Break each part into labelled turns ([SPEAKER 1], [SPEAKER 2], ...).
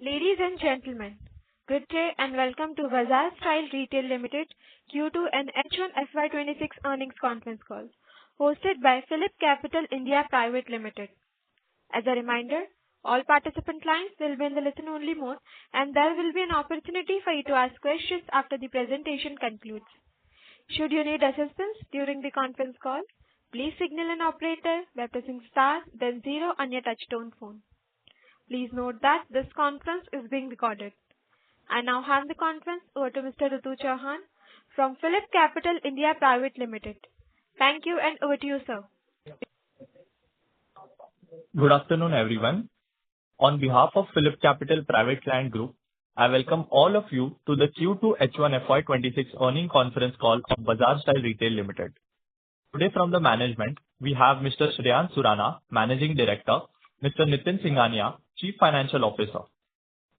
[SPEAKER 1] Ladies and gentlemen, good day and welcome to Baazar Style Retail Limited Q2 and H1 FY26 earnings conference call, hosted by PhillipCapital India Private Limited. As a reminder, all participant lines will be in the listen-only mode, and there will be an opportunity for you to ask questions after the presentation concludes. Should you need assistance during the conference call, please signal an operator by pressing star then 0 on your touchtone phone. Please note that this conference is being recorded. I now hand the conference over to Mr. Ritu Chauhan from PhillipCapital India Private Limited. Thank you, and over to you, sir.
[SPEAKER 2] Good afternoon, everyone. On behalf of PhillipCapital Private Client Group, I welcome all of you to the Q2 H1 FY26 earnings conference call of Baazar Style Retail Limited. Today from the management, we have Mr. Shreyansh Surana, Managing Director, Mr. Nitin Singhania, Chief Financial Officer.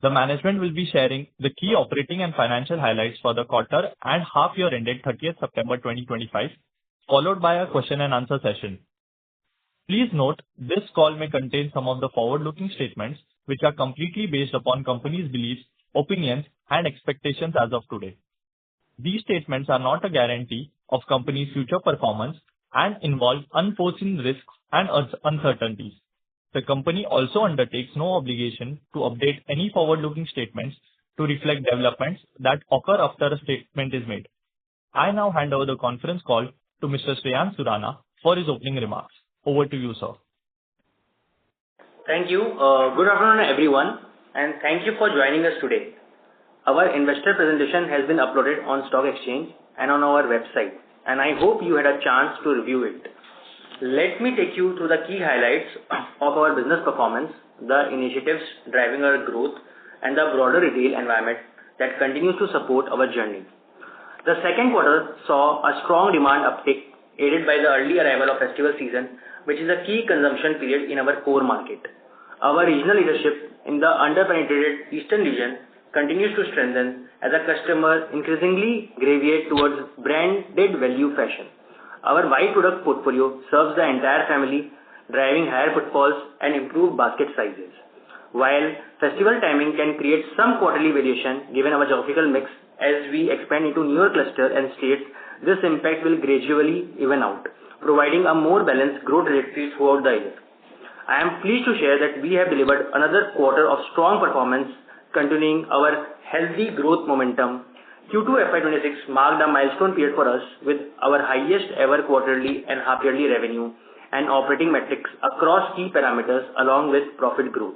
[SPEAKER 2] The management will be sharing the key operating and financial highlights for the quarter and half year ended 30th September 2025, followed by a question and answer session. Please note, this call may contain some of the forward-looking statements which are completely based upon company's beliefs, opinions, and expectations as of today. These statements are not a guarantee of company's future performance and involve unforeseen risks and uncertainties. The company also undertakes no obligation to update any forward-looking statements to reflect developments that occur after a statement is made. I now hand over the conference call to Mr. Shreyansh Surana for his opening remarks. Over to you, sir.
[SPEAKER 3] Thank you. Good afternoon, everyone, and thank you for joining us today. Our investor presentation has been uploaded on Stock Exchange and on our website, and I hope you had a chance to review it. Let me take you through the key highlights of our business performance, the initiatives driving our growth, and the broader retail environment that continues to support our journey. The second quarter saw a strong demand uptick aided by the early arrival of festival season, which is a key consumption period in our core market. Our regional leadership in the under-penetrated eastern region continues to strengthen as a customer increasingly gravitate towards branded value fashion. Our wide product portfolio serves the entire family, driving higher footfalls and improved basket sizes. While festival timing can create some quarterly variation given our geographical mix, as we expand into newer clusters and states, this impact will gradually even out, providing a more balanced growth trajectory throughout the year. I am pleased to share that we have delivered another quarter of strong performance, continuing our healthy growth momentum. Q2 FY26 marked a milestone period for us with our highest ever quarterly and half-yearly revenue and operating metrics across key parameters along with profit growth.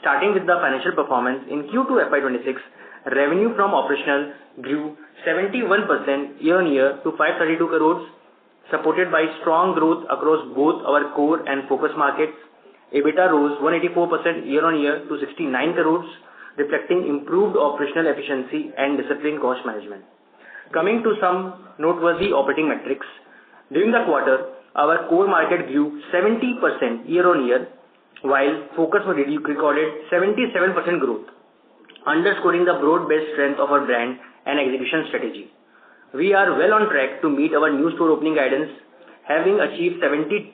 [SPEAKER 3] Starting with the financial performance, in Q2 FY26, revenue from operational grew 71% year-on-year to 532 crores, supported by strong growth across both our core and focus markets. EBITDA rose 184% year-on-year to 69 crores, reflecting improved operational efficiency and disciplined cost management. Coming to some noteworthy operating metrics, during the quarter, our core market grew 70% year-on-year, while focus recorded 77% growth, underscoring the broad-based strength of our brand and execution strategy. We are well on track to meet our new store opening guidance, having achieved 72%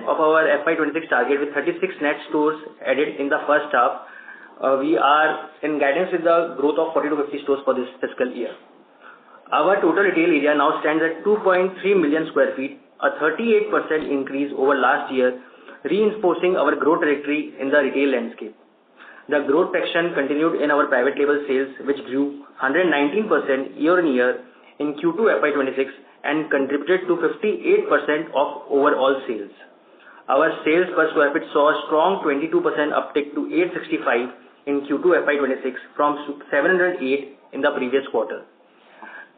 [SPEAKER 3] of our FY26 target with 36 net stores added in the first half. We are in guidance with the growth of 40 to 50 stores for this fiscal year. Our total retail area now stands at 2.3 million square feet, a 38% increase over last year, reinforcing our growth trajectory in the retail landscape. The growth traction continued in our private label sales, which grew 119% year-on-year in Q2 FY26 and contributed to 58% of overall sales. Our sales per square feet saw a strong 22% uptick to 865 in Q2 FY26 from 708 in the previous quarter.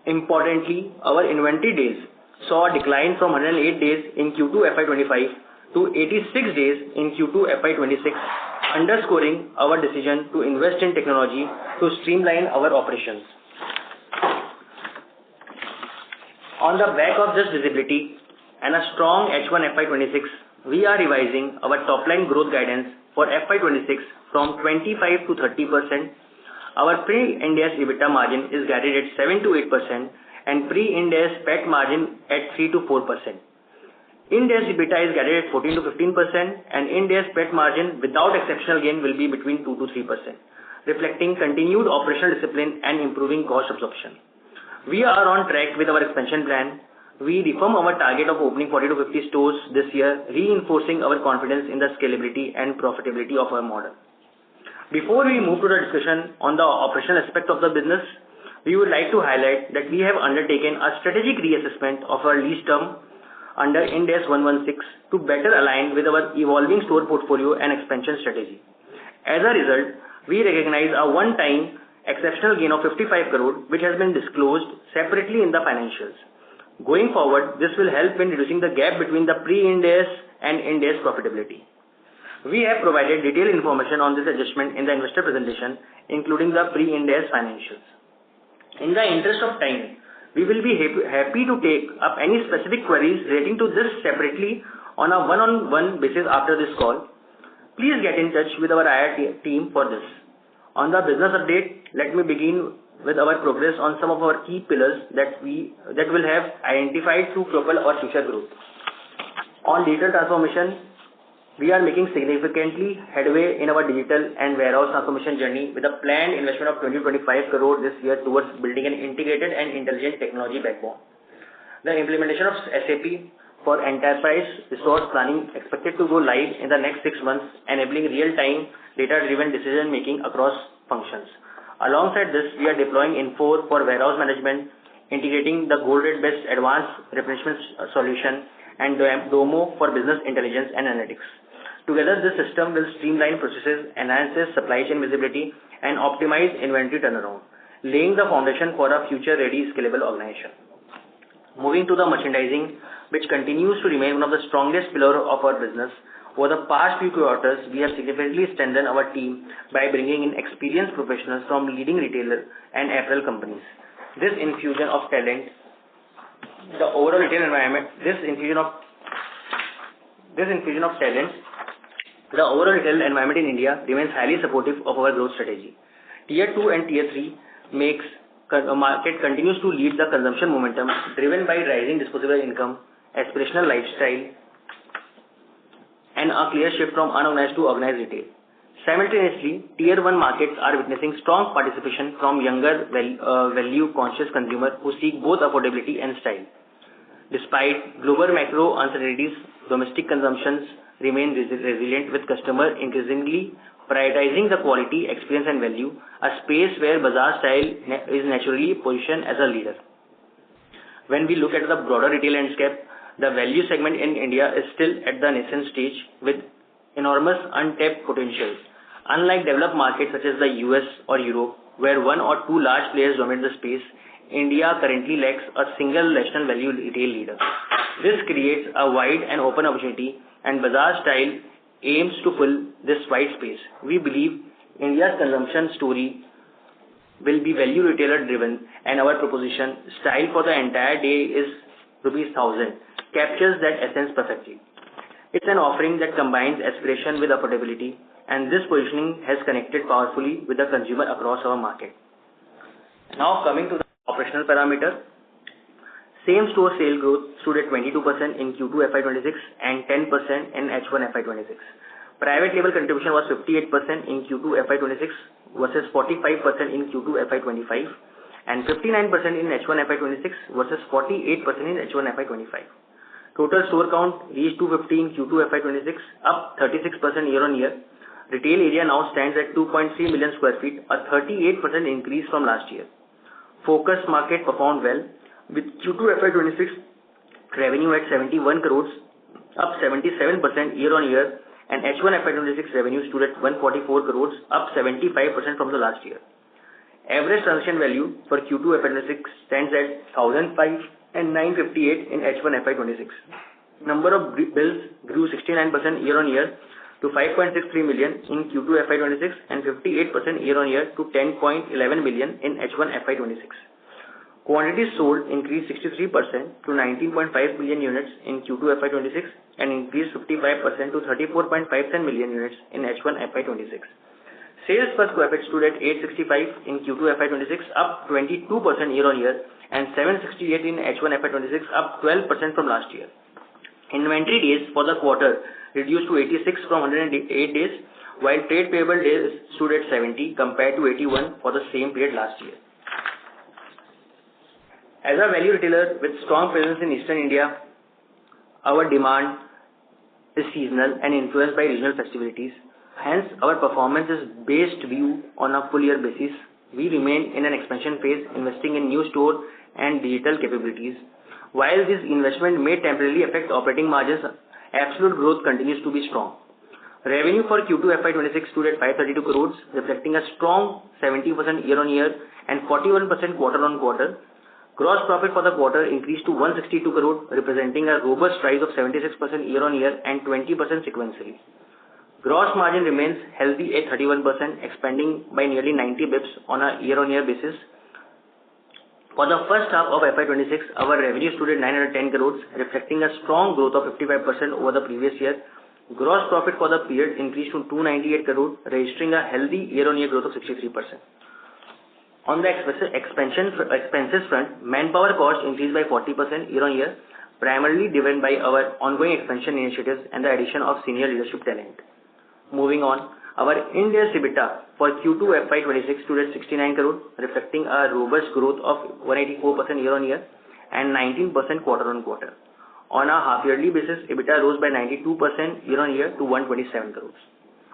[SPEAKER 3] Importantly, our inventory days saw a decline from 108 days in Q2 FY25 to 86 days in Q2 FY26, underscoring our decision to invest in technology to streamline our operations. On the back of this visibility and a strong H1 FY26, we are revising our top-line growth guidance for FY26 from 25 to 30%. Our pre-Ind AS EBITDA margin is guided at 7 to 8% and pre-Ind AS PAT margin at 3 to 4%. Ind AS EBITDA is guided at 14 to 15% and Ind AS PAT margin without exceptional gain will be between 2 to 3%. reflecting continued operational discipline and improving cost absorption. We are on track with our expansion plan. We reaffirm our target of opening 40 to 50 stores this year, reinforcing our confidence in the scalability and profitability of our model. Before we move to the discussion on the operational aspect of the business, we would like to highlight that we have undertaken a strategic reassessment of our lease term under Ind AS 116 to better align with our evolving store portfolio and expansion strategy. As a result, we recognize a one-time exceptional gain of 55 crore, which has been disclosed separately in the financials. Going forward, this will help in reducing the gap between the pre-Ind AS and Ind AS profitability. We have provided detailed information on this adjustment in the investor presentation, including the pre-Ind AS financials. In the interest of time, we will be happy to take up any specific queries relating to this separately on a one-on-one basis after this call. Please get in touch with our IR team for this. On the business update, let me begin with our progress on some of our key pillars that will have identified to propel our future growth. On digital transformation, we are making significantly headway in our digital and warehouse transformation journey with a planned investment of 20-25 crore this year towards building an integrated and intelligent technology backbone. The implementation of SAP for enterprise resource planning expected to go live in the next 6 months, enabling real-time data-driven decision-making across functions. Alongside this, we are deploying Info for warehouse management, integrating the gold rate-based advanced replenishment solution, and Domo for business intelligence and analytics. Together, this system will streamline processes, enhances supply chain visibility, and optimize inventory turnaround, laying the foundation for a future-ready, scalable organization. Moving to the merchandising, which continues to remain one of the strongest pillars of our business. Over the past few quarters, we have significantly strengthened our team by bringing in experienced professionals from leading retailer and apparel companies. This infusion of talent, the overall retail environment in India remains highly supportive of our growth strategy. Tier 2 and Tier 3 market continues to lead the consumption momentum driven by rising disposable income, aspirational lifestyle, and a clear shift from unorganized to organized retail. Simultaneously, Tier 1 markets are witnessing strong participation from younger, value-conscious consumers who seek both affordability and style. Despite global macro uncertainties, domestic consumptions remain resilient, with customers increasingly prioritizing the quality, experience, and value, a space where Baazar style is naturally positioned as a leader. When we look at the broader retail landscape, the value segment in India is still at the nascent stage with enormous untapped potential. Unlike developed markets such as the US or Europe, where one or two large players dominate the space, India currently lacks a single national value retail leader. This creates a wide and open opportunity, and Baazar style aims to fill this wide space. We believe India's consumption story will be value retailer driven, and our proposition, Style for the Entire Day, is ₹1,000, captures that essence perfectly. It's an offering that combines aspiration with affordability, and this positioning has connected powerfully with the consumer across our market. Now coming to the operational parameter, same-store sale growth stood at 22% in Q2 FY26 and 10% in H1 FY26. Private label contribution was 58% in Q2 FY26 versus 45% in Q2 FY25 and 59% in H1 FY26 versus 48% in H1 FY25. Total store count reached 250 in Q2 FY26, up 36% year-on-year. Retail area now stands at 2.3 million square feet, a 38% increase from last year. Focus market performed well, with Q2 FY26 revenue at 71 crores, up 77% year-on-year, and H1 FY26 revenue stood at 144 crores, up 75% from the last year. Average transaction value for Q2 FY26 stands at 1,005 and 958 in H1 FY26. Number of bills grew 69% year-on-year to 5.63 million in Q2 FY26 and 58% year-on-year to 10.11 million in H1 FY26. Quantities sold increased 63% to 19.5 million units in Q2 FY26 and increased 55% to 34.57 million units in H1 FY26. Sales per square feet stood at 865 in Q2 FY26, up 22% year-on-year, and 768 in H1 FY26, up 12% from last year. Inventory days for the quarter reduced to 86 from 108 days, while trade payable days stood at 70 compared to 81 for the same period last year. As a value retailer with strong presence in Eastern India, our demand is seasonal and influenced by regional festivities. Hence, our performance is based view on a full year basis. We remain in an expansion phase, investing in new store and digital capabilities. While this investment may temporarily affect operating margins, absolute growth continues to be strong. Revenue for Q2 FY26 stood at 532 crores, reflecting a strong 70% year-on-year and 41% quarter-on-quarter. Gross profit for the quarter increased to 162 crore, representing a robust rise of 76% year-on-year and 20% sequentially. Gross margin remains healthy at 31%, expanding by nearly 90 bips on a year-on-year basis. For the first half of FY26, our revenue stood at 910 crores, reflecting a strong growth of 55% over the previous year. Gross profit for the period increased to 298 crore, registering a healthy year-on-year growth of 63%. On the expenses front, manpower cost increased by 40% year-on-year, primarily driven by our ongoing expansion initiatives and the addition of senior leadership talent. Moving on, our Ind AS EBITDA for Q2 FY26 stood at 69 crore, reflecting a robust growth of 184% year-on-year and 19% quarter-on-quarter. On a half-yearly basis, EBITDA rose by 92% year-on-year to 127 crores.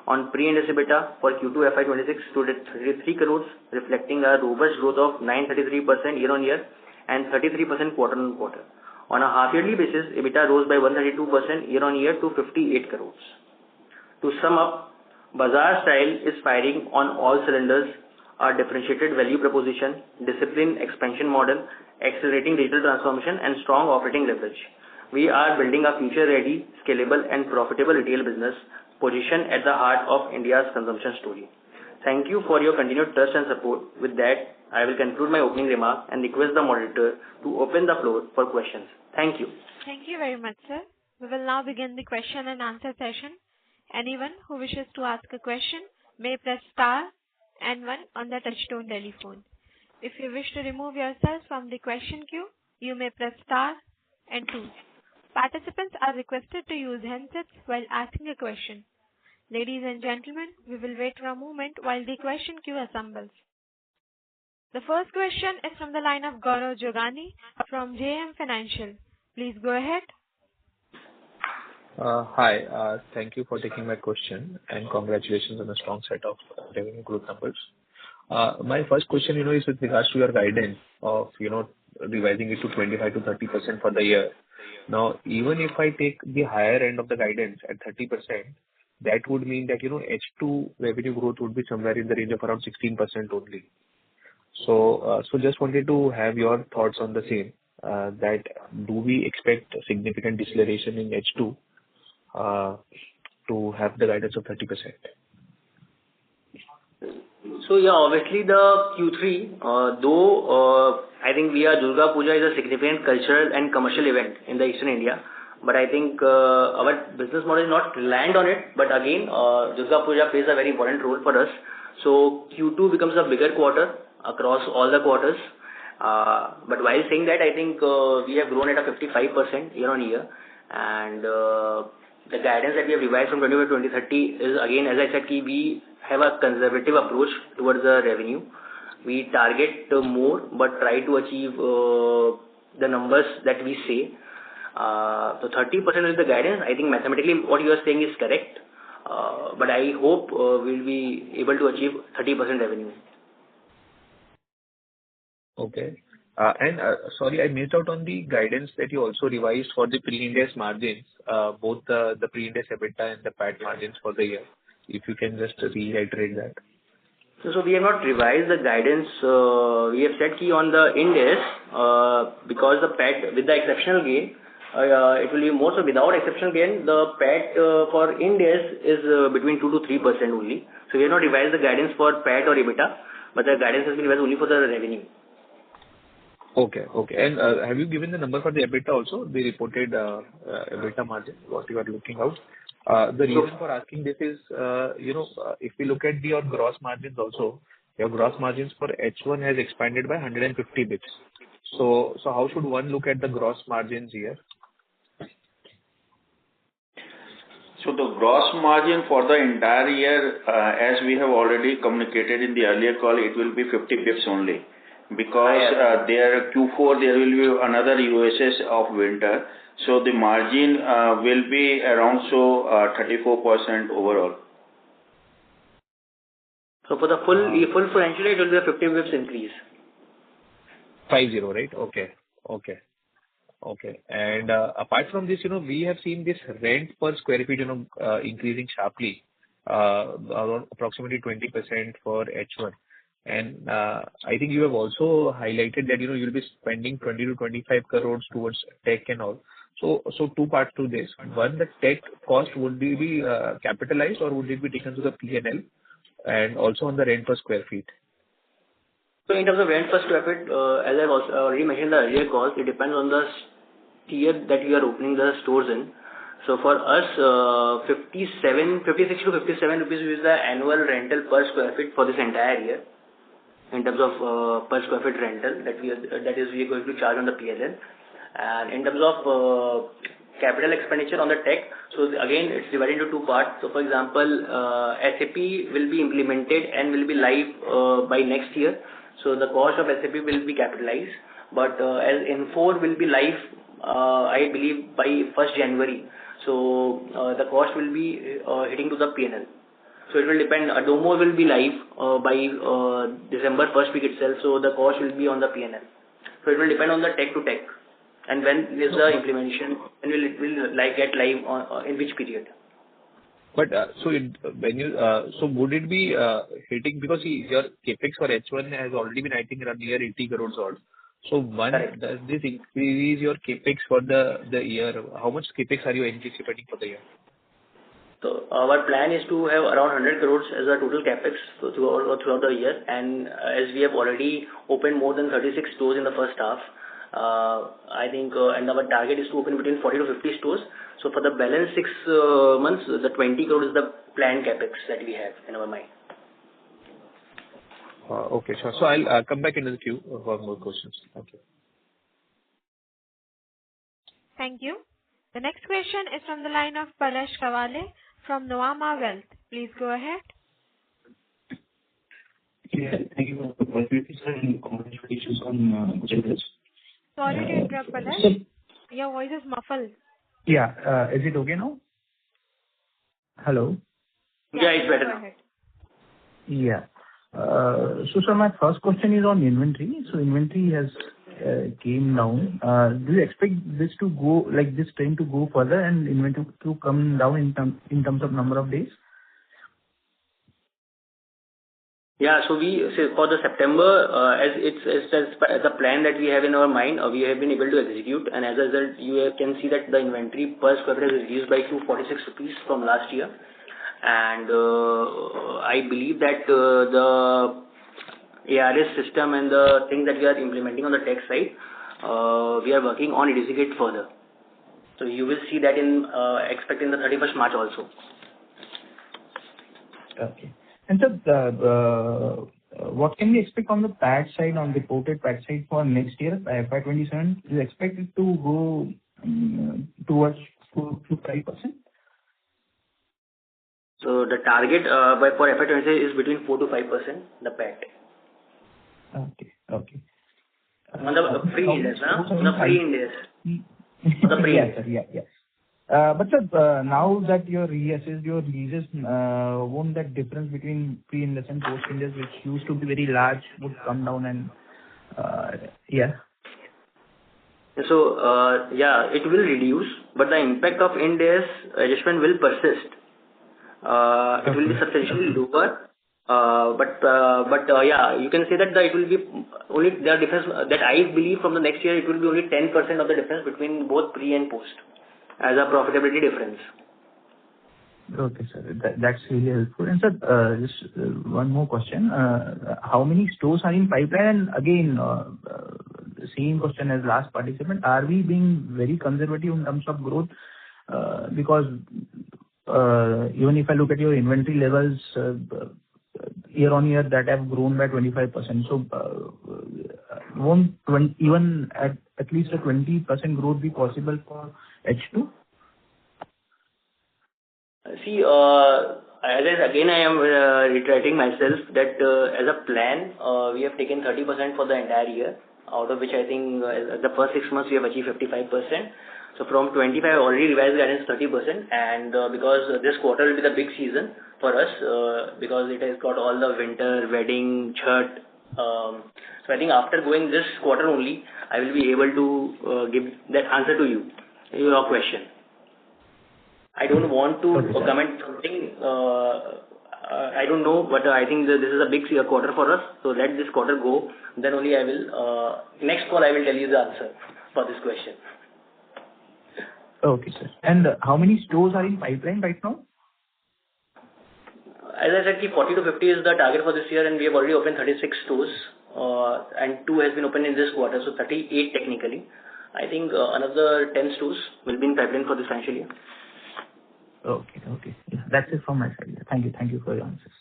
[SPEAKER 3] On pre-Ind AS EBITDA for Q2 FY26 stood at 33 crores, reflecting a robust growth of 933% year-on-year and 33% quarter-on-quarter. On a half-yearly basis, EBITDA rose by 132% year-on-year to 58 crores. To sum up, Baazar Style is firing on all cylinders. Our differentiated value proposition, disciplined expansion model, accelerating digital transformation, and strong operating leverage. We are building a future-ready, scalable, and profitable retail business positioned at the heart of India's consumption story. Thank you for your continued trust and support. With that, I will conclude my opening remark and request the moderator to open the floor for questions. Thank you.
[SPEAKER 1] Thank you very much, sir. We will now begin the question and answer session. Anyone who wishes to ask a question may press star and one on the touchtone telephone. If you wish to remove yourself from the question queue, you may press star and two. Participants are requested to use handsets while asking a question. Ladies and gentlemen, we will wait for a moment while the question queue assembles. The first question is from the line of Gaurav Jogani from JM Financial. Please go ahead.
[SPEAKER 4] Hi, thank you for taking my question and congratulations on a strong set of revenue growth numbers. My first question, is with regards to your guidance of, revising it to 25 to 30% for the year. Now, even if I take the higher end of the guidance at 30%, that would mean that, H2 revenue growth would be somewhere in the range of around 16% only. So just wanted to have your thoughts on the same, that do we expect a significant deceleration in H2 to have the guidance of 30%?
[SPEAKER 3] So yeah, obviously the Q3, though I think Durga Puja is a significant cultural and commercial event in the Eastern India, but I think our business model is not reliant on it. But again, Durga Puja plays a very important role for us. So Q2 becomes a bigger quarter across all the quarters. But while saying that, I think we have grown at a 55% year-on-year, and the guidance that we have revised from 25 to 2030 is, again, as I said, we have a conservative approach towards the revenue. We target more, but try to achieve the numbers that we say. So 30% is the guidance. I think mathematically what you are saying is correct, but I hope we'll be able to achieve 30% revenue.
[SPEAKER 4] Okay. And sorry, I missed out on the guidance that you also revised for the pre-Ind AS margins, both the pre-Ind AS EBITDA and the PAT margins for the year. If you can just reiterate that.
[SPEAKER 3] So we have not revised the guidance. We have said on the Ind AS, because the PAT with the exceptional gain, it will be more. So without exceptional gain, the PAT for Ind AS is between 2 to 3% only. So we have not revised the guidance for PAT or EBITDA, but the guidance has been revised only for the revenue.
[SPEAKER 4] Okay. And have you given the number for the EBITDA also, the reported EBITDA margin, what you are looking out? The reason for asking this is, if we look at your gross margins also, your gross margins for H1 has expanded by 150 bits. So how should one look at the gross margins here?
[SPEAKER 5] So the gross margin for the entire year, as we have already communicated in the earlier call, it will be 50 pips only. Because there Q4 there will be another USS of winter. So the margin will be around 34% overall.
[SPEAKER 3] So for the full financial year, it will be a 50 pips increase.
[SPEAKER 4] 50, right? Okay. And apart from this, we have seen this rent per square feet, increasing sharply, around approximately 20% for H1. And I think you have also highlighted that, you'll be spending 20 to 25 crores towards tech and all. So two parts to this. One, the tech cost, would it be capitalized or would it be taken to the P&L? And also on the rent per square feet.
[SPEAKER 3] So in terms of rent per square feet, as I've also already mentioned in the earlier calls, it depends on the tier that we are opening the stores in. So for us, 56 to 57 rupees is the annual rental per square feet for this entire year. In terms of per square feet rental that we are going to charge on the PLN. And in terms of capital expenditure on the tech, so again it's divided into two parts. So for example, SAP will be implemented and will be live by next year. So the cost of SAP will be capitalized, but as N4 will be live, I believe by 1st January. So the cost will be hitting to the PNL. So it will depend. Domo will be live by December 1st week itself. So the cost will be on the PNL. So it will depend on the tech to tech, and when is the implementation, and it will get live in which period.
[SPEAKER 4] But so would it be hitting, because your capex for H1 has already been, I think, around near 80 crores odd. So does this increase your capex for the year? How much capex are you anticipating for the year?
[SPEAKER 3] So our plan is to have around 100 crores as a total capex throughout the year, and as we have already opened more than 36 stores in the first half, I think, and our target is to open between 40 to 50 stores. So for the balance 6 months, the 20 crores is the planned capex that we have in our mind.
[SPEAKER 4] Okay, sure. So I'll come back into the queue for more questions. Thank you.
[SPEAKER 1] Thank you. The next question is from the line of Palash Kawale from Nuvama Wealth. Please go ahead.
[SPEAKER 6] Yeah, thank you for the opportunity, sir, and congratulations on good results.
[SPEAKER 1] Sorry to interrupt, Palash. Your voice is muffled.
[SPEAKER 6] Yeah, is it okay now? Hello?
[SPEAKER 3] Yeah, it's better
[SPEAKER 1] go
[SPEAKER 3] now.
[SPEAKER 1] ahead.
[SPEAKER 6] Yeah. So, sir, my first question is on inventory. So, inventory has came down. Do you expect this to go, like this trend to go further and inventory to come down in terms of number of days?
[SPEAKER 3] Yeah, so we say for the September, as the plan that we have in our mind, we have been able to execute, and as a result, you can see that the inventory per square foot is reduced by 246 rupees from last year, and I believe that the ARS system and the thing that we are implementing on the tech side, we are working on reducing it further. So you will see that expecting the 31st March also.
[SPEAKER 6] Okay. And so, what can we expect on the PAT side, on reported PAT side for next year, FY27? Do you expect it to go towards 4 to 5%?
[SPEAKER 3] So the target for FY26 is between 4 to 5%, the PAT.
[SPEAKER 6] Okay.
[SPEAKER 3] On the pre-Ind AS, on the pre-Ind AS. On the pre-Ind AS.
[SPEAKER 6] Yeah. But sir, now that you reassessed your leases, won't that difference between pre-Ind AS and post-Ind AS, which used to be very large, would come down and yeah?
[SPEAKER 3] So, it will reduce, but the impact of Ind AS adjustment will persist. It will be substantially lower, but you can say that it will be only the difference that I believe from the next year, it will be only 10% of the difference between both pre and post as a profitability difference.
[SPEAKER 6] Okay, sir. That's really helpful. And sir, just one more question. How many stores are in pipeline? And again, the same question as last participant. Are we being very conservative in terms of growth? Because even if I look at your inventory levels, year on year, that have grown by 25%. So won't even at least a 20% growth be possible for H2?
[SPEAKER 3] See, again, I am reiterating myself that as a plan, we have taken 30% for the entire year, out of which I think the first 6 months we have achieved 55%. So from 25, I already revised guidance 30%, and because this quarter will be the big season for us, because it has got all the winter, wedding, Chhat. So I think after going this quarter only, I will be able to give that answer to you, your question. I don't want to comment something. I don't know, but I think that this is a big quarter for us. So let this quarter go. Then only I will. Next call I will tell you the answer for this question.
[SPEAKER 6] Okay, sir. And how many stores are in pipeline right now?
[SPEAKER 3] As I said, 40 to 50 is the target for this year, and we have already opened 36 stores, and 2 has been opened in this quarter, so 38 technically. I think another 10 stores will be in pipeline for this financial year.
[SPEAKER 6] Okay. Yeah, that's it from my side. Thank you for your answers.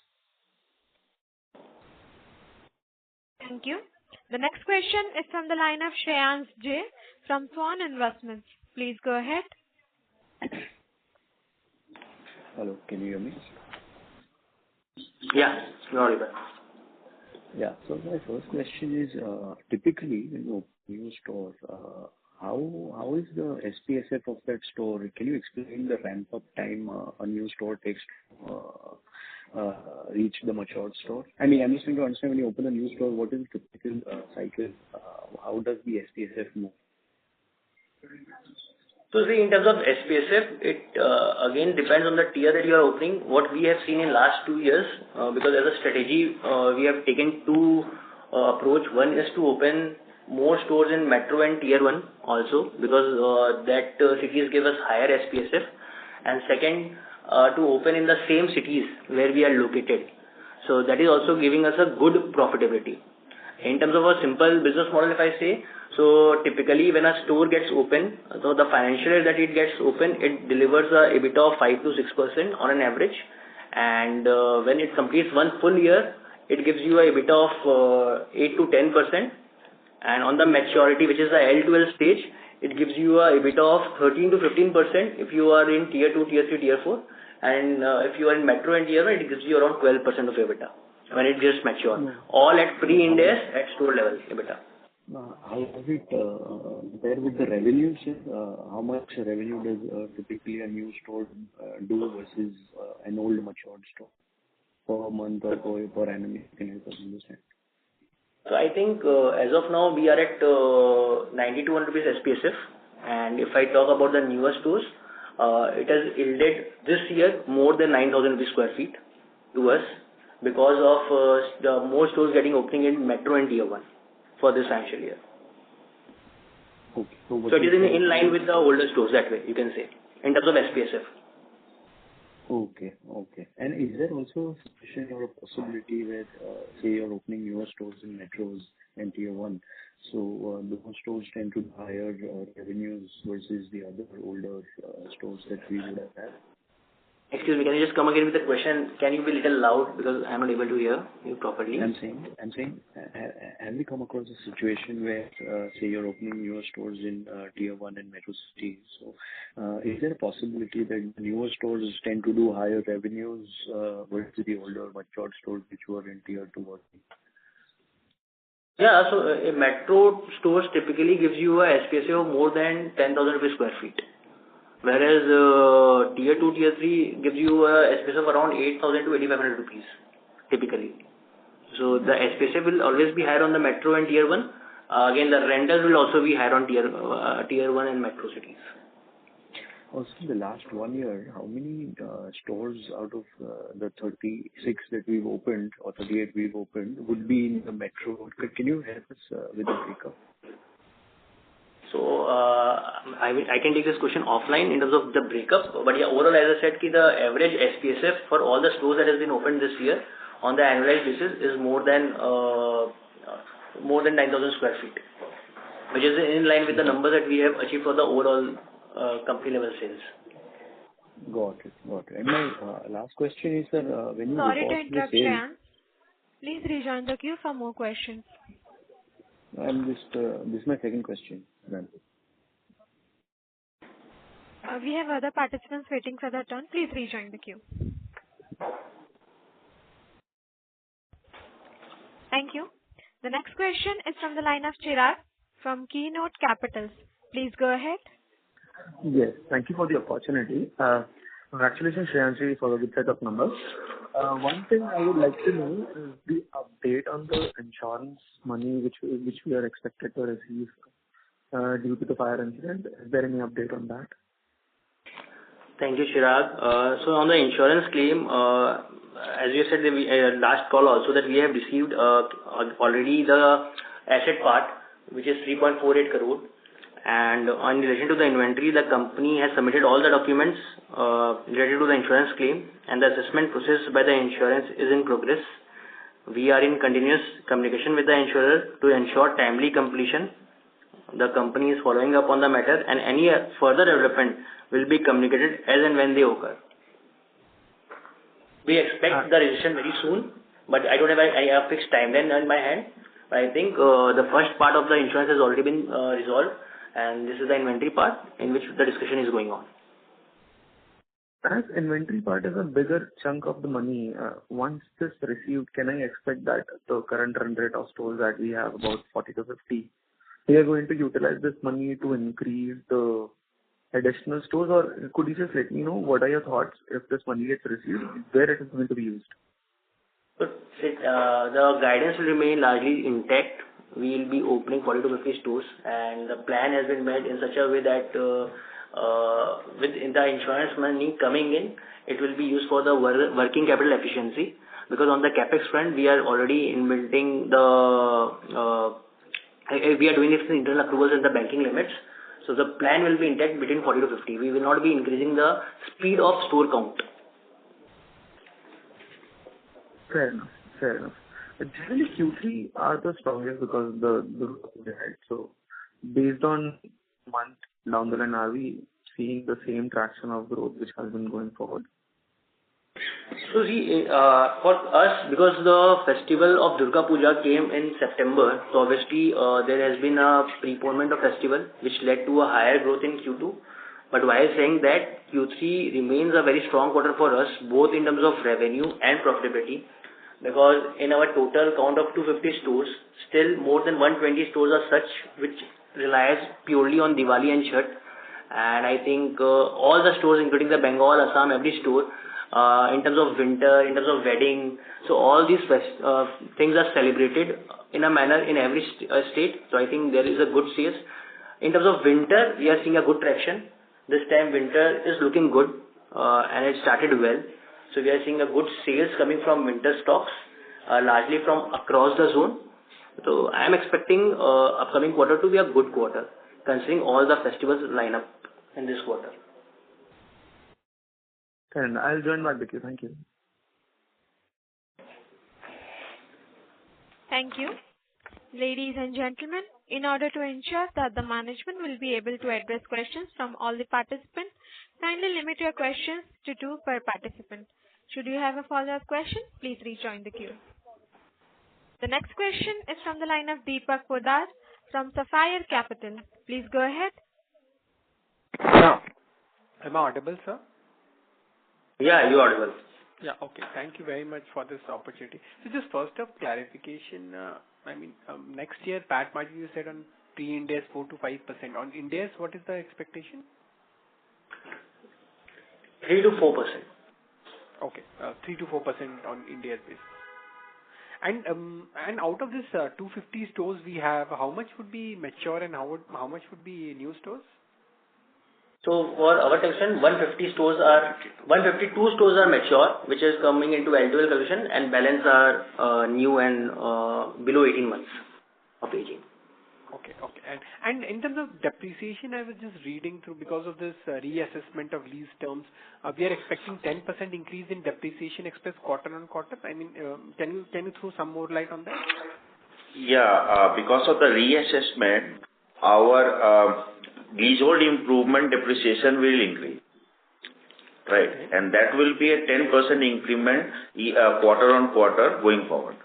[SPEAKER 1] Thank you. The next question is from the line of Shreyans J from Swan Investments. Please go ahead.
[SPEAKER 7] Hello, can you hear me?
[SPEAKER 3] Yeah, you're audible.
[SPEAKER 7] Yeah. So my first question is, typically when you open a new store, how is the SPSF of that store? Can you explain the ramp up time a new store takes to reach the matured store? I mean, I'm just trying to understand, when you open a new store, what is the typical cycle? How does the SPSF move?
[SPEAKER 3] So see, in terms of SPSF, it again depends on the tier that you are opening. What we have seen in last 2 years, because as a strategy, we have taken 2 approach. One is to open more stores in metro and tier 1 also, because that cities give us higher SPSF. And second, to open in the same cities where we are located. So that is also giving us a good profitability. In terms of a simple business model, if I say, so typically when a store gets open, so the financial year that it gets open, it delivers a EBITDA of 5 to 6% on an average. And when it completes 1 full year, it gives you a EBITDA of 8 to 10%. And on the maturity, which is the L12 stage, it gives you a EBITDA of 13 to 15% if you are in tier 2, tier 3, tier 4. And if you are in metro and tier 1, it gives you around 12% of EBITDA when it gets mature. All at pre-Ind AS at store level EBITDA.
[SPEAKER 7] How does it compare with the revenues? How much revenue does typically a new store do versus an old matured store per month or per annum? You can help us understand.
[SPEAKER 3] So I think as of now we are at 9,200 rupees SPSF, and if I talk about the newer stores, it has yielded this year more than 9,000 rupees square feet to us because of the more stores getting opening in metro and tier 1 for this financial year.
[SPEAKER 7] Okay.
[SPEAKER 3] So it is in line with the older stores, that way you can say, in terms of SPSF.
[SPEAKER 7] Okay. And is there also a situation or a possibility where, say, you're opening newer stores in metros and tier 1, so those stores tend to higher revenues versus the other older stores that we would have had?
[SPEAKER 3] Excuse me, can you just come again with the question? Can you be a little loud because I'm not able to hear you properly?
[SPEAKER 7] I'm saying, have we come across a situation where, say, you're opening newer stores in tier 1 and metro cities? So, is there a possibility that newer stores tend to do higher revenues versus the older matured stores which were in tier 2 or 3?
[SPEAKER 3] Yeah, so a metro stores typically gives you a SPSF of more than 10,000 rupees square feet. Whereas tier 2, tier 3 gives you a SPSF of around 8,000 to 8,500 rupees typically. So the SPSF will always be higher on the metro and tier 1. Again, the rentals will also be higher on tier 1 and metro cities.
[SPEAKER 7] Also, in the last 1 year, how many stores out of the 36 that we've opened or 38 we've opened would be in the metro? Can you help us with the breakup?
[SPEAKER 3] So I can take this question offline in terms of the breakup. But yeah, overall, as I said, the average SPSF for all the stores that has been opened this year on the annualized basis is more than 9,000 square feet, which is in line with the number that we have achieved for the overall company level sales.
[SPEAKER 7] Got it. And my last question is, sir, when you
[SPEAKER 1] Sorry to interrupt,
[SPEAKER 7] the sales,
[SPEAKER 1] Shreyans. Please rejoin the queue for more questions.
[SPEAKER 7] this is my second question, ma'am.
[SPEAKER 1] We have other participants waiting for their turn. Please rejoin the queue. Thank you. The next question is from the line of Chirag from Keynote Capitals. Please go ahead.
[SPEAKER 8] Yes, thank you for the opportunity. Congratulations, Shreyanshi, for the good set of numbers. One thing I would like to know is the update on the insurance money which we are expected to receive due to the fire incident. Is there any update on that?
[SPEAKER 3] Thank you, Chirag. So on the insurance claim, as you said last call also, that we have received already the asset part, which is 3.48 crore. And in relation to the inventory, the company has submitted all the documents related to the insurance claim, and the assessment process by the insurance is in progress. We are in continuous communication with the insurer to ensure timely completion. The company is following up on the matter, and any further development will be communicated as and when they occur. We expect the decision very soon, but I don't have a fixed timeline in my hand. But I think the first part of the insurance has already been resolved, and this is the inventory part in which the discussion is going on.
[SPEAKER 8] As inventory part is a bigger chunk of the money, once this received, can I expect that the current run rate of stores that we have, about 40 to 50, we are going to utilize this money to increase the additional stores, or could you just let me know what are your thoughts if this money gets received, where it is going to be used?
[SPEAKER 3] The guidance will remain largely intact. We will be opening 40 to 50 stores, and the plan has been made in such a way that with the insurance money coming in, it will be used for the working capital efficiency, because on the capex front we are already inbuilding we are doing it in internal approvals and the banking limits. So the plan will be intact between 40 to 50. We will not be increasing the speed of store count.
[SPEAKER 8] Fair enough. Generally, Q3 are the strongest because the right. So based on month down the line, are we seeing the same traction of growth which has been going forward?
[SPEAKER 3] So see, for us, because the festival of Durga Puja came in September, so obviously there has been a preponement of festival which led to a higher growth in Q2. But while saying that, Q3 remains a very strong quarter for us, both in terms of revenue and profitability, because in our total count of 250 stores, still more than 120 stores are such which relies purely on Diwali and Chhath. And I think all the stores, including the Bengal, Assam, every store, in terms of winter, in terms of wedding, so all these things are celebrated in a manner in every state. So I think there is a good sales. In terms of winter, we are seeing a good traction. This time winter is looking good and it started well. So we are seeing a good sales coming from winter stocks, largely from across the zone. So I am expecting upcoming quarter to be a good quarter, considering all the festivals line up in this quarter.
[SPEAKER 8] And I'll join back with you. Thank you.
[SPEAKER 1] Thank you. Ladies and gentlemen, in order to ensure that the management will be able to address questions from all the participants, kindly limit your questions to 2 per participant. Should you have a follow-up question, please rejoin the queue. The next question is from the line of Deepak Poddar from Sapphire Capital. Please go ahead.
[SPEAKER 9] Yeah. Am I audible, sir?
[SPEAKER 3] Yeah, you are audible.
[SPEAKER 9] Yeah, okay. Thank you very much for this opportunity. So just first up, clarification. Next year, PAT margin you said on pre-Ind AS 4 to 5%. On Ind AS, what is the expectation?
[SPEAKER 3] 3 to 4%.
[SPEAKER 9] Okay, 3 to 4% on Ind AS basis. And out of this 250 stores we have, how much would be mature and how much would be new stores?
[SPEAKER 3] So for our section, 152 stores are mature, which is coming into L2L calculation, and balance are new and below 18 months of aging.
[SPEAKER 9] Okay. And in terms of depreciation, I was just reading through, because of this reassessment of lease terms, we are expecting 10% increase in depreciation expense quarter on quarter. I mean, can you throw some more light on that?
[SPEAKER 5] Yeah, because of the reassessment, our leasehold improvement depreciation will increase. Right. And that will be a 10% increment quarter on quarter going forward.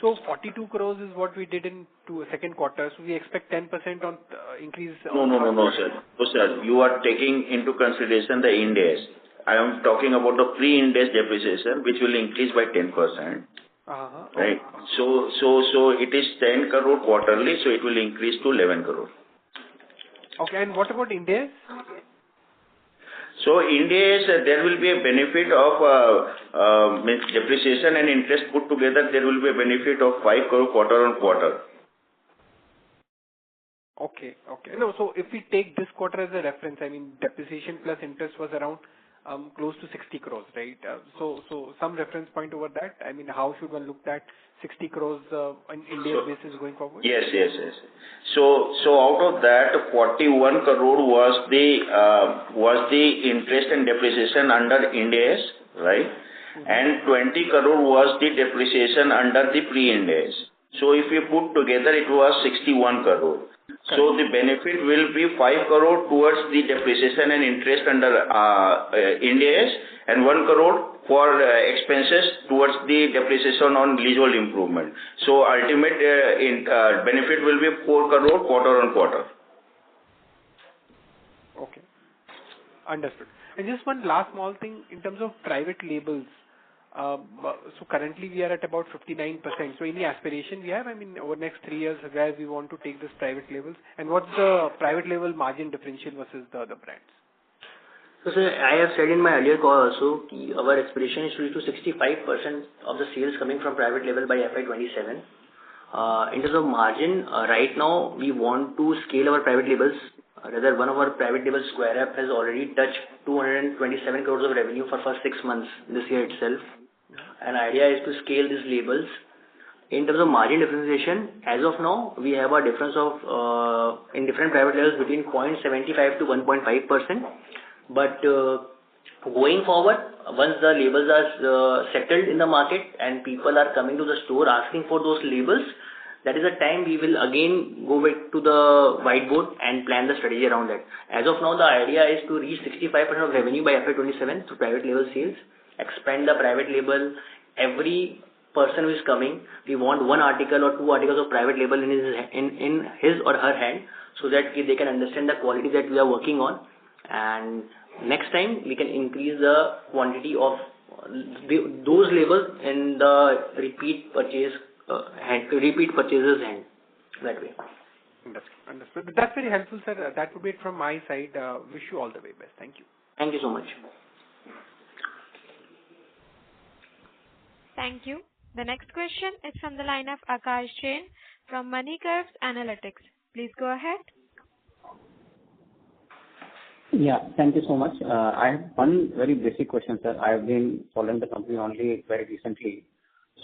[SPEAKER 9] So 42 crores is what we did in second quarter. So we expect 10% on increase.
[SPEAKER 5] No, sir. So, sir, you are taking into consideration the Ind AS. I am talking about the pre-Ind AS depreciation, which will increase by 10%. Right. So it is 10 crore quarterly, so it will increase to 11 crore.
[SPEAKER 9] Okay, and what about Ind AS?
[SPEAKER 5] So Ind AS, there will be a benefit of depreciation and interest put together. There will be a benefit of 5 crore quarter on quarter.
[SPEAKER 9] Okay. No, so if we take this quarter as a reference, I mean depreciation plus interest was around close to 60 crores, right? So some reference point over that. I mean, how should one look at 60 crores on Ind AS basis going forward?
[SPEAKER 5] Yes. So out of that, 41 crore was the interest and depreciation under Ind AS, right? And 20 crore was the depreciation under the pre-Ind AS. So if you put together, it was 61 crore. So the benefit will be 5 crore towards the depreciation and interest under Ind AS and 1 crore for expenses towards the depreciation on leasehold improvement. So ultimate benefit will be 4 crore quarter on quarter.
[SPEAKER 9] Okay. Understood. And just one last small thing in terms of private labels. So currently we are at about 59%. So any aspiration we have, I mean, over next 3 years where we want to take this private labels, and what's the private label margin differential versus the other brands?
[SPEAKER 3] So sir, I have said in my earlier call also, our aspiration is to reach to 65% of the sales coming from private label by FY27. In terms of margin, right now we want to scale our private labels. Rather, one of our private label Square App has already touched 227 crores of revenue for first 6 months this year itself. And idea is to scale these labels. In terms of margin differentiation, as of now, we have a difference of in different private labels between 0.75 to 1.5%. But going forward, once the labels are settled in the market and people are coming to the store asking for those labels, that is the time we will again go back to the whiteboard and plan the strategy around that. As of now, the idea is to reach 65% of revenue by FY27 through private label sales, expand the private label. Every person who is coming, we want 1 article or 2 articles of private label in his or her hand, so that they can understand the quality that we are working on. And next time we can increase the quantity of those labels in the repeat purchases hand that way.
[SPEAKER 9] Understood. That's very helpful, sir. That would be it from my side. Wish you all the very best. Thank you.
[SPEAKER 3] Thank you so much.
[SPEAKER 1] Thank you. The next question is from the line of Akash Jain from MoneyCurves Analytics. Please go ahead.
[SPEAKER 10] Yeah, thank you so much. I have one very basic question, sir. I have been following the company only very recently.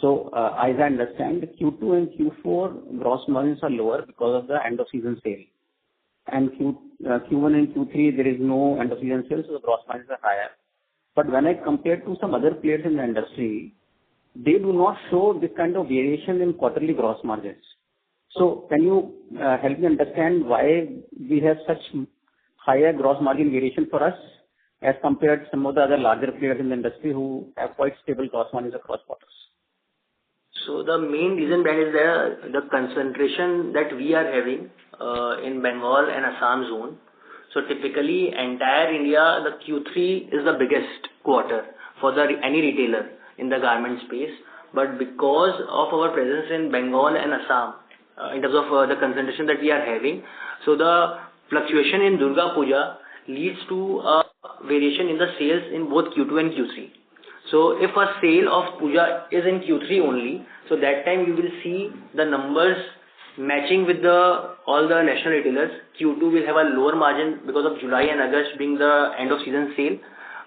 [SPEAKER 10] So, as I understand, Q2 and Q4 gross margins are lower because of the end of season sale. And Q1 and Q3, there is no end of season sale, so the gross margins are higher. But when I compare to some other players in the industry, they do not show this kind of variation in quarterly gross margins. So, can you help me understand why we have such higher gross margin variation for us as compared to some of the other larger players in the industry who have quite stable gross margins across quarters?
[SPEAKER 3] So the main reason that is the concentration that we are having in Bengal and Assam zone. So typically entire India, the Q3 is the biggest quarter for any retailer in the garment space. But because of our presence in Bengal and Assam, in terms of the concentration that we are having, so the fluctuation in Durga Puja leads to a variation in the sales in both Q2 and Q3. So if a sale of Puja is in Q3 only, so that time you will see the numbers matching with all the national retailers. Q2 will have a lower margin because of July and August being the end of season sale.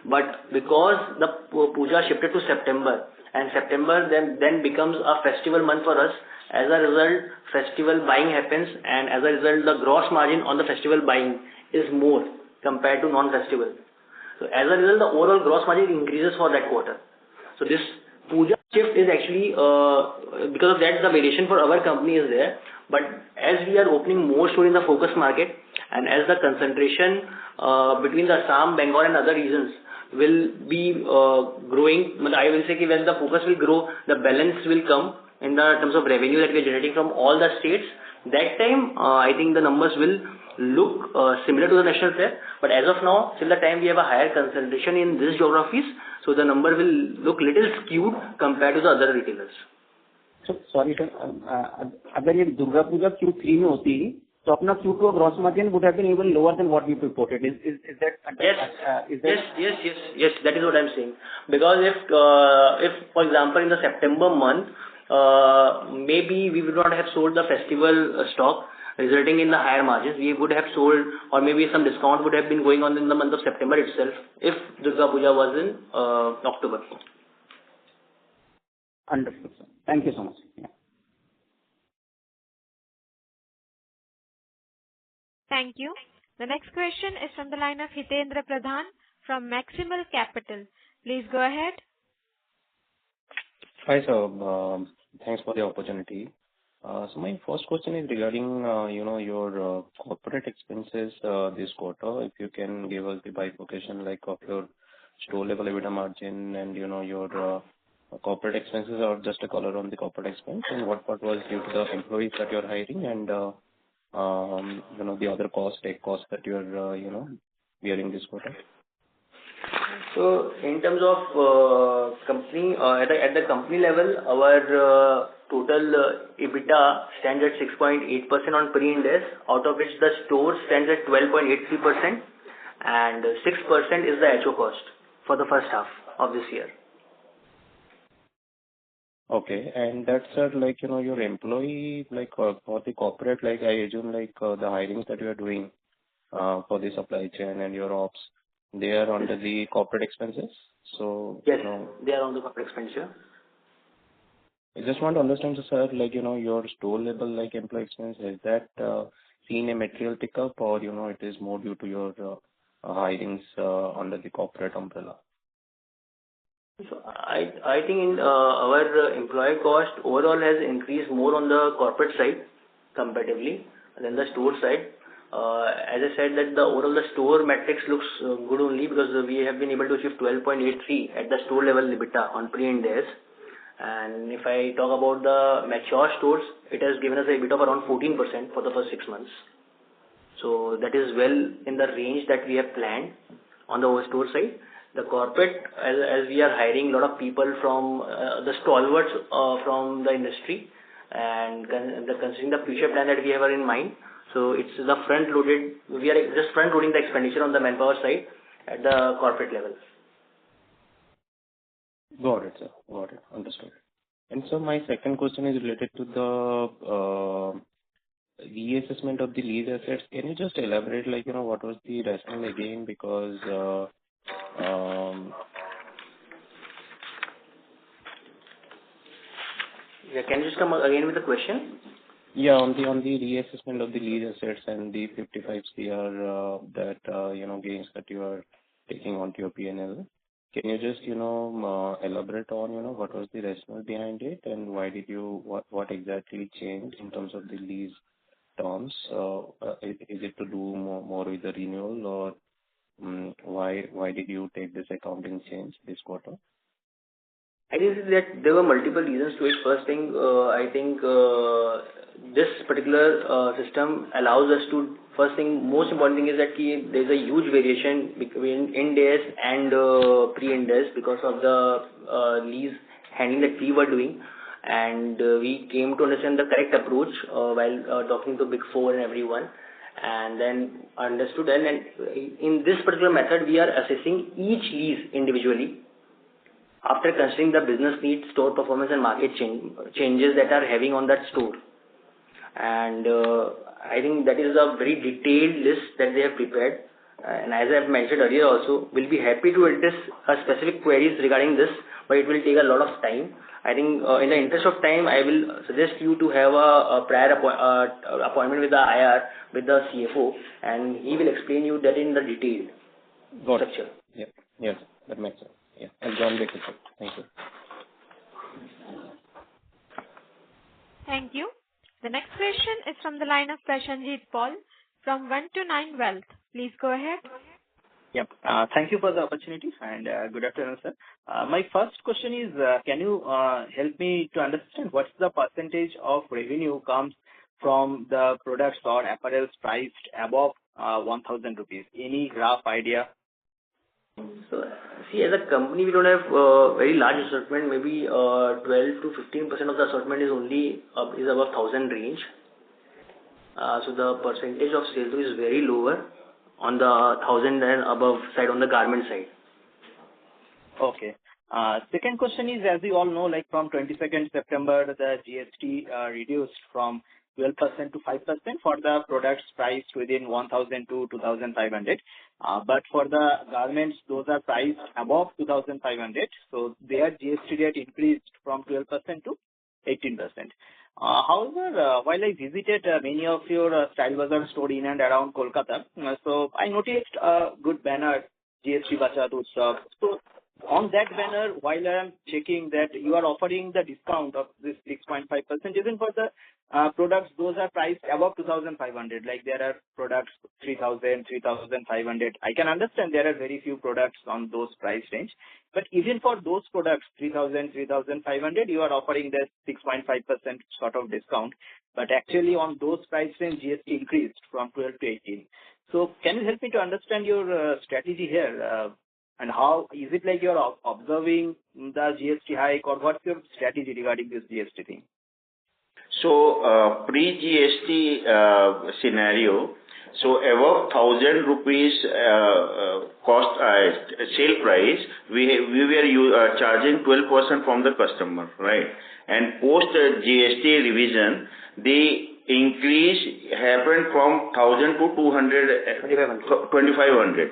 [SPEAKER 3] But because the Puja shifted to September, and September then becomes a festival month for us, as a result festival buying happens, and as a result the gross margin on the festival buying is more compared to non-festival. So as a result, the overall gross margin increases for that quarter. So this Puja shift is actually, because of that, the variation for our company is there. But as we are opening more stores in the focus market, and as the concentration between the Assam, Bengal and other regions will be growing, I will say that when the focus will grow, the balance will come in the terms of revenue that we are generating from all the states, that time I think the numbers will look similar to the national fair. But as of now, till the time we have a higher concentration in these geographies, so the number will look little skewed compared to the other retailers.
[SPEAKER 10] So sorry sir, अगर ये Durga Puja Q3 में होती तो अपना Q2 gross margin would have been even lower than what we reported. Is that
[SPEAKER 3] Yes, that is what I'm saying. Because if for example in the September month, maybe we would not have sold the festival stock, resulting in the higher margins. We would have sold, or maybe some discount would have been going on in the month of September itself if Durga Puja was in October.
[SPEAKER 10] Understood, sir. Thank you so much. Yeah.
[SPEAKER 1] Thank you. The next question is from the line of Hitendra Pradhan from Maximal Capital. Please go ahead.
[SPEAKER 11] Hi, sir. Thanks for the opportunity. So my first question is regarding, your corporate expenses this quarter. If you can give us the bifurcation like of your store level EBITDA margin and, your corporate expenses, or just a color on the corporate expense, and what part was due to the employees that you're hiring and, the other tech costs that you're, bearing this quarter.
[SPEAKER 3] So in terms of company, at the company level, our total EBITDA stands at 6.8% on pre-Ind AS, out of which the store stands at 12.83%, and 6% is the HO cost for the first half of this year.
[SPEAKER 11] Okay, and that's your employee, for the corporate, I assume the hirings that you are doing for the supply chain and your ops, they are under the corporate expenses. So
[SPEAKER 3] yes, they are on the corporate expenditure.
[SPEAKER 11] I just want to understand, sir, your store level employee expense, has that seen a material pickup, or it is more due to your hirings under the corporate umbrella?
[SPEAKER 3] So I think in our employee cost overall has increased more on the corporate side comparatively than the store side. As I said, that the overall the store metrics looks good only because we have been able to achieve 12.83 at the store level EBITDA on pre-Ind AS. And if I talk about the mature stores, it has given us a bit of around 14% for the first 6 months. So that is well in the range that we have planned on the store side. The corporate, as we are hiring a lot of people from the stalwarts from the industry, and considering the future plan that we have in mind, so it's the front loaded. We are just front loading the expenditure on the manpower side at the corporate level.
[SPEAKER 11] Got it, sir. Got it. Understood. And so my second question is related to the reassessment of the lease assets. Can you just elaborate, what was the rationale again? Because
[SPEAKER 3] yeah, can you just come again with the question?
[SPEAKER 11] Yeah, on the reassessment of the lease assets and the 55 CR that gains that you are taking onto your P&L. Can you just elaborate on what was the rationale behind it, and why did you what exactly changed in terms of the lease terms? Is it to do more with the renewal, or why did you take this accounting change this quarter?
[SPEAKER 3] I think that there were multiple reasons to it. First thing, I think this particular system allows us to, first thing, most important thing is that there is a huge variation between Ind AS and pre-Ind AS because of the lease handling that we were doing, and we came to understand the correct approach while talking to Big Four and everyone, and then understood, and in this particular method we are assessing each lease individually after considering the business needs, store performance and market changes that are having on that store. And I think that is a very detailed list that they have prepared, and as I have mentioned earlier also, we'll be happy to address specific queries regarding this, but it will take a lot of time. I think in the interest of time, I will suggest you to have a prior appointment with the IR, with the CFO, and he will explain you that in the detail structure.
[SPEAKER 11] Yeah. Yes, that makes sense. Yeah, I'll join back with you. Thank you.
[SPEAKER 1] Thank you. The next question is from the line of Prashanjit Paul from 129 Wealth. Please go ahead.
[SPEAKER 12] Yep. Thank you for the opportunity and good afternoon, sir. My first question is, can you help me to understand what's the percentage of revenue comes from the products or apparels priced above 1,000 rupees? Any rough idea?
[SPEAKER 3] So, see, as a company, we don't have very large assortment. Maybe 12 to 15% of the assortment is only is above 1,000 range. So the percentage of sales is very lower on the 1,000 and above side, on the garment side.
[SPEAKER 12] Okay. Second question is, as you all know, like from 22nd September, the GST reduced from 12% to 5% for the products priced within 1,000 to 2,500. But for the garments, those are priced above 2,500. So their GST rate increased from 12% to 18%. However, while I visited many of your Style Baazar store in and around Kolkata, so I noticed a good banner, GST Bachat Utsav. So on that banner, while I am checking that you are offering the discount of this 6.5%, even for the products, those are priced above 2,500. Like there are products 3,000, 3,500. I can understand there are very few products on those price range. But even for those products, 3,000, 3,500, you are offering the 6.5% sort of discount. But actually on those price range, GST increased from 12 to 18. So can you help me to understand your strategy here? And how is it like you're observing the GST hike, or what's your strategy regarding this GST thing?
[SPEAKER 5] So pre-GST scenario, so above 1,000 rupees cost sale price, we were charging 12% from the customer, right? And post GST revision, the increase happened from 1,000 to 2,500.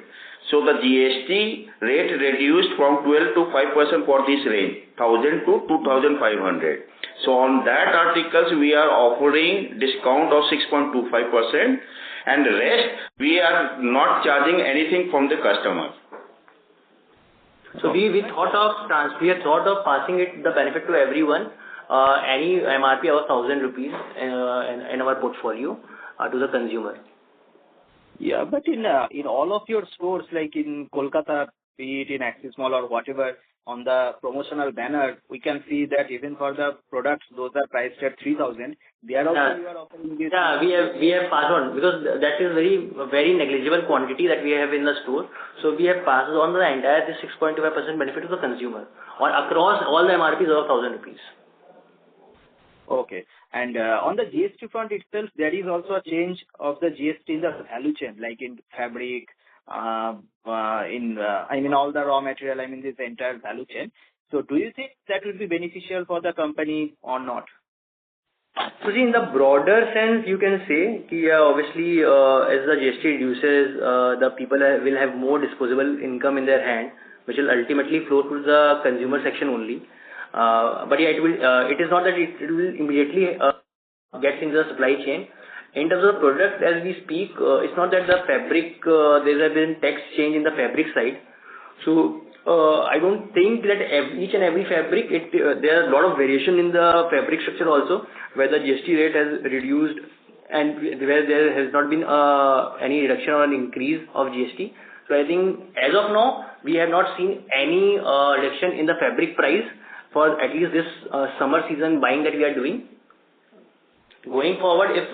[SPEAKER 5] So the GST rate reduced from 12 to 5% for this range, 1,000 to 2,500. So on that articles, we are offering discount of 6.25%, and the rest we are not charging anything from the customer.
[SPEAKER 3] So we thought of passing it the benefit to everyone, any MRP of 1,000 rupees in our portfolio to the consumer.
[SPEAKER 12] Yeah, but in all of your stores, like in Kolkata, be it in Axis Mall or whatever, on the promotional banner, we can see that even for the products, those are priced at 3,000. They are also you are offering this.
[SPEAKER 3] Yeah, we have passed on, because that is very negligible quantity that we have in the store. So we have passed on the entire 6.25% benefit to the consumer, or across all the MRPs of 1,000 rupees.
[SPEAKER 12] Okay. And on the GST front itself, there is also a change of the GST in the value chain, like in fabric, all the raw material, this entire value chain. So do you think that would be beneficial for the company or not?
[SPEAKER 3] So see, in the broader sense, you can say, obviously, as the GST reduces, the people will have more disposable income in their hand, which will ultimately flow to the consumer section only. But yeah, it is not that it will immediately get into the supply chain. In terms of product, as we speak, it's not that the fabric, there has been tax change in the fabric side. So I don't think that each and every fabric, there are a lot of variation in the fabric structure also, where the GST rate has reduced and where there has not been any reduction or an increase of GST. So I think as of now, we have not seen any reduction in the fabric price for at least this summer season buying that we are doing. Going forward, if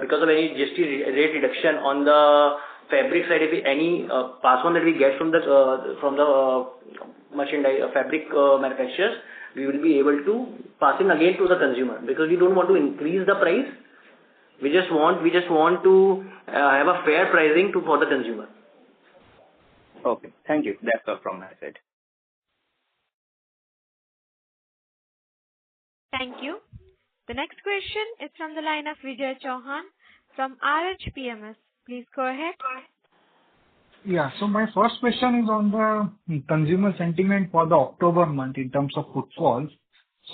[SPEAKER 3] because of any GST rate reduction on the fabric side, if any pass on that we get from the merchandise fabric manufacturers, we will be able to pass it again to the consumer, because we don't want to increase the price. We just want to have a fair pricing for the consumer.
[SPEAKER 12] Okay, thank you. That's all from my side.
[SPEAKER 1] Thank you. The next question is from the line of Vijay Chauhan from RHPMS. Please go ahead.
[SPEAKER 13] Yeah, so my first question is on the consumer sentiment for the October month in terms of footfalls.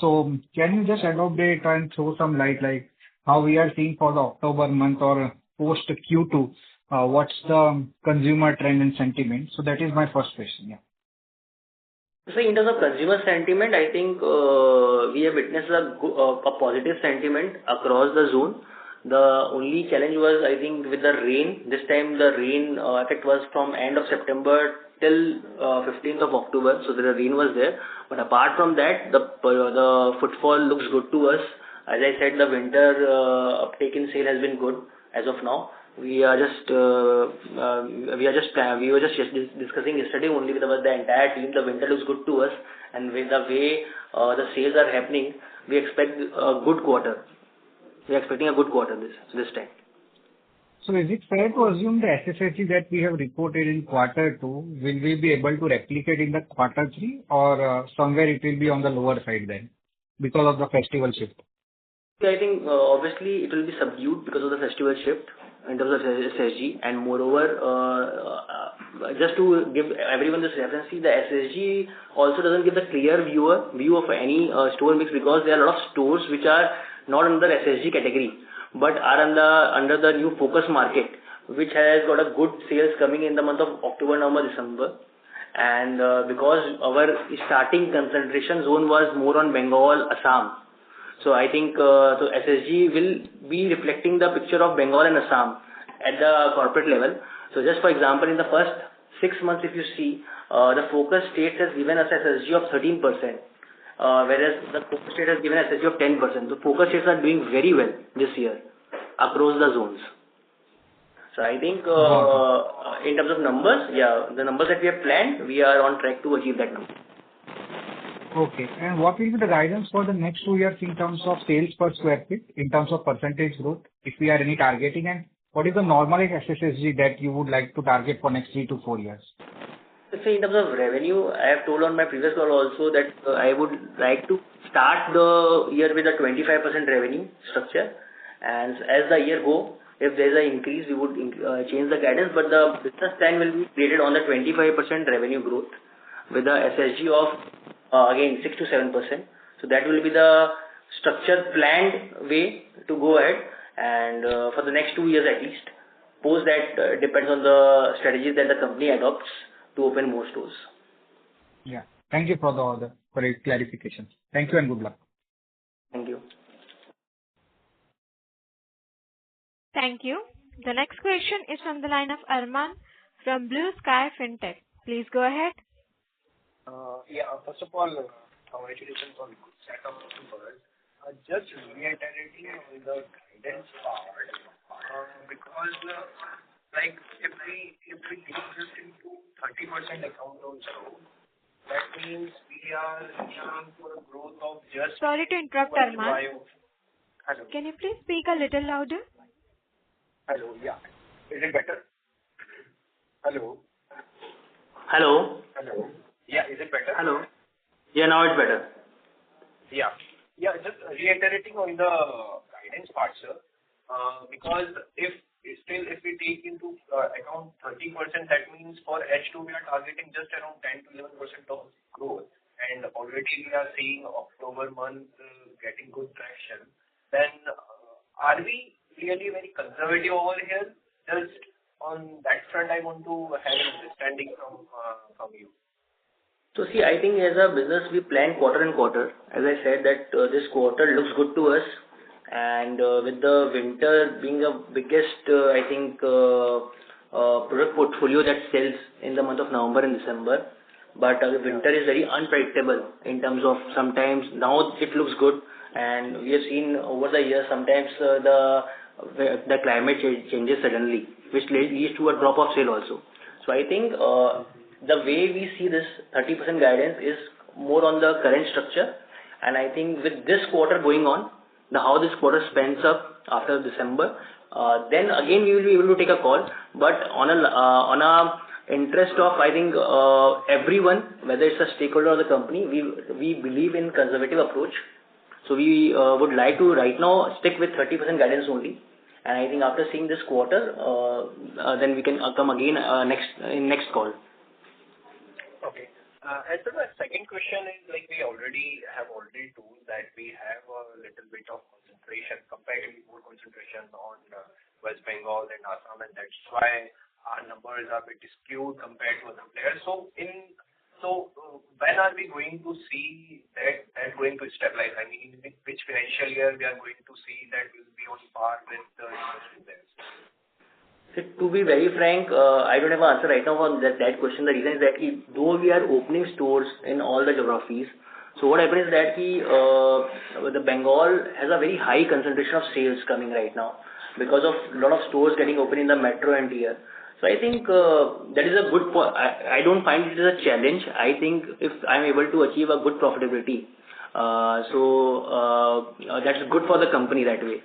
[SPEAKER 13] So can you just elaborate and throw some light, like how we are seeing for the October month or post Q2? What's the consumer trend and sentiment? So that is my first question. Yeah.
[SPEAKER 3] So in terms of consumer sentiment, I think we have witnessed a positive sentiment across the zone. The only challenge was, I think, with the rain. This time the rain effect was from end of September till 15th of October. So the rain was there. But apart from that, the footfall looks good to us. As I said, the winter uptake in sale has been good as of now. We were just discussing yesterday only with the entire team. The winter looks good to us, and with the way the sales are happening, we expect a good quarter. We are expecting a good quarter this time.
[SPEAKER 13] So is it fair to assume the SSSG that we have reported in quarter 2, will we be able to replicate in the quarter 3, or somewhere it will be on the lower side then because of the festival shift?
[SPEAKER 3] I think obviously it will be subdued because of the festival shift in terms of SSG, and moreover, just to give everyone this reference, the SSG also doesn't give the clear view of any store mix, because there are a lot of stores which are not under SSG category but are under the new focus market, which has got a good sales coming in the month of October, November, December. And because our starting concentration zone was more on Bengal, Assam, so I think so SSG will be reflecting the picture of Bengal and Assam at the corporate level. So just for example, in the first 6 months, if you see, the focus states has given us SSG of 13%, whereas the focus state has given SSG of 10%. The focus states are doing very well this year across the zones. So I think in terms of numbers, the numbers that we have planned, we are on track to achieve that number.
[SPEAKER 13] Okay. And what will be the guidance for the next 2 years in terms of sales per square feet, in terms of percentage growth, if we are any targeting, and what is the normalized SSSG that you would like to target for next 3 to 4 years?
[SPEAKER 3] So in terms of revenue, I have told on my previous call also that I would like to start the year with a 25% revenue structure, and as the year go, if there is an increase, we would change the guidance, but the business plan will be created on the 25% revenue growth with the SSG of again 6 to 7%. So that will be the structured planned way to go ahead, and for the next 2 years at least. Post that depends on the strategies that the company adopts to open more stores.
[SPEAKER 13] Yeah. Thank you for the clarification. Thank you and good luck.
[SPEAKER 3] Thank you.
[SPEAKER 1] Thank you. The next question is from the line of Arman from Blue Sky Fintech. Please go ahead.
[SPEAKER 14] First of all, congratulations on good set of numbers. Just reiterating on the guidance part, because like if we go just into 30% account also, that means we are aiming for a growth of just.
[SPEAKER 1] Sorry to interrupt, Arman.
[SPEAKER 14] Hello.
[SPEAKER 1] Can you please speak a little louder?
[SPEAKER 14] Hello, yeah. Is it better? Hello.
[SPEAKER 3] Hello.
[SPEAKER 14] Hello. Yeah, is it better?
[SPEAKER 3] Hello. Yeah, now it's better.
[SPEAKER 14] Yeah, just reiterating on the guidance part, sir. Because if we take into account 30%, that means for H2 we are targeting just around 10 to 11% of growth, and already we are seeing October month getting good traction. Then are we really very conservative over here? Just on that front, I want to have an understanding from you.
[SPEAKER 3] So see, I think as a business we plan quarter and quarter. As I said that this quarter looks good to us, and with the winter being the biggest I think product portfolio that sells in the month of November and December, but the winter is very unpredictable in terms of sometimes now it looks good, and we have seen over the years sometimes the climate changes suddenly, which leads to a drop of sale also. So I think the way we see this 30% guidance is more on the current structure, and I think with this quarter going on, how this quarter spends up after December, then again we will be able to take a call. But on a interest of I think everyone, whether it's a stakeholder or the company, we believe in conservative approach. So we would like to right now stick with 30% guidance only, and I think after seeing this quarter, then we can come again next call.
[SPEAKER 14] Okay. And so the second question is, like we already told that we have a little bit of concentration, comparatively more concentration on West Bengal and Assam, and that's why our numbers are a bit skewed compared to other players. So when are we going to see that going to stabilize? I mean, in which financial year we are going to see that will be on par with the industry players?
[SPEAKER 3] So to be very frank, I don't have an answer right now on that question. The reason is that though we are opening stores in all the geographies, so what happens is that the Bengal has a very high concentration of sales coming right now because of a lot of stores getting open in the metro and tier. So I think that is a good point. I don't find it as a challenge. I think if I'm able to achieve a good profitability, that's good for the company that way.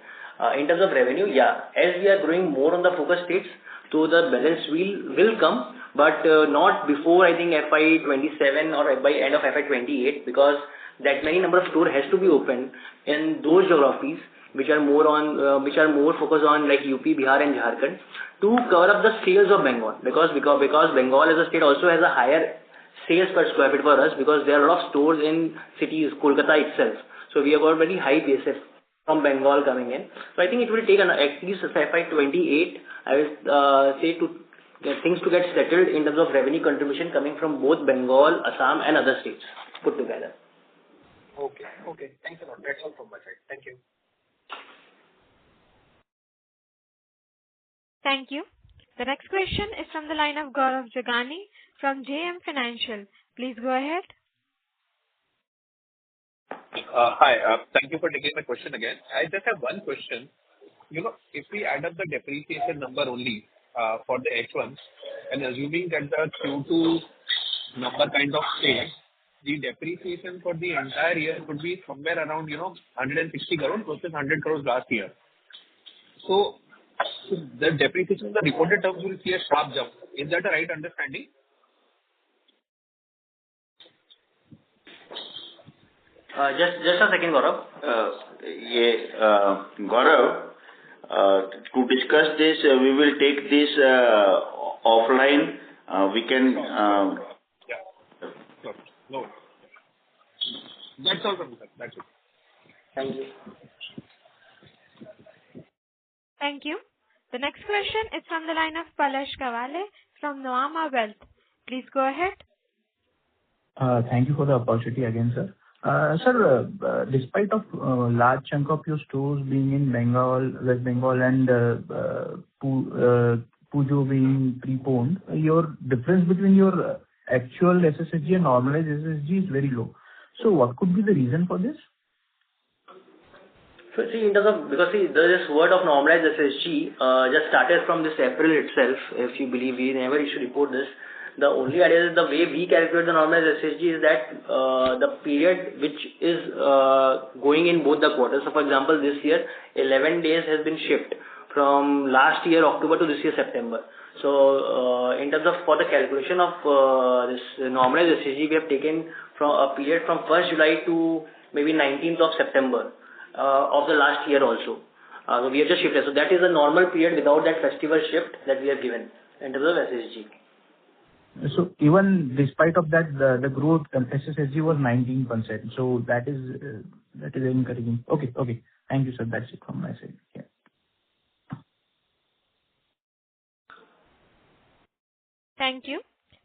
[SPEAKER 3] In terms of revenue, yeah, as we are growing more on the focus states, so the balance will come, but not before I think FY27 or by end of FY28, because that many number of stores has to be opened in those geographies which are more focused on like UP, Bihar and Jharkhand to cover up the sales of Bengal, because Bengal as a state also has a higher sales per square feet for us, because there are a lot of stores in cities, Kolkata itself. So we have got very high basis from Bengal coming in. So I think it will take at least FY28, I will say, to get things to get settled in terms of revenue contribution coming from both Bengal, Assam and other states put together.
[SPEAKER 14] Okay. Thanks a lot. That's all from my side. Thank you.
[SPEAKER 1] Thank you. The next question is from the line of Gaurav Jagani from JM Financial. Please go ahead.
[SPEAKER 4] Hi. Thank you for taking my question again. I just have one question. If we add up the depreciation number only for the H1, and assuming that the Q2 number kind of stays, the depreciation for the entire year would be somewhere around 160 crores versus 100 crores last year. So the depreciation in the reported terms will see a sharp jump. Is that a right understanding?
[SPEAKER 3] Just a second, Gaurav.
[SPEAKER 5] Gaurav, to discuss this, we will take this offline. We can.
[SPEAKER 4] Yeah. No. That's all from me, sir. That's it.
[SPEAKER 3] Thank you.
[SPEAKER 1] Thank you. The next question is from the line of Palash Kawale from Nuvama Wealth. Please go ahead.
[SPEAKER 6] Thank you for the opportunity again, sir. Sir, despite of large chunk of your stores being in Bengal, West Bengal and Pujo being preponed, your difference between your actual SSSG and normalized SSSG is very low. So what could be the reason for this?
[SPEAKER 3] So see, because this word of normalized SSG just started from this April itself. If you believe, we never used to report this. The only idea is the way we calculate the normalized SSG is that the period which is going in both the quarters. So for example, this year 11 days has been shifted from last year October to this year September. So in terms of for the calculation of this normalized SSG, we have taken from a period from 1st July to maybe 19th of September of the last year also. So we have just shifted. So that is a normal period without that festival shift that we have given in terms of SSG.
[SPEAKER 6] So even despite of that, the growth SSSG was 19%. So that is encouraging. Okay. Thank you, sir. That's it from my side. Yeah.
[SPEAKER 1] Thank you.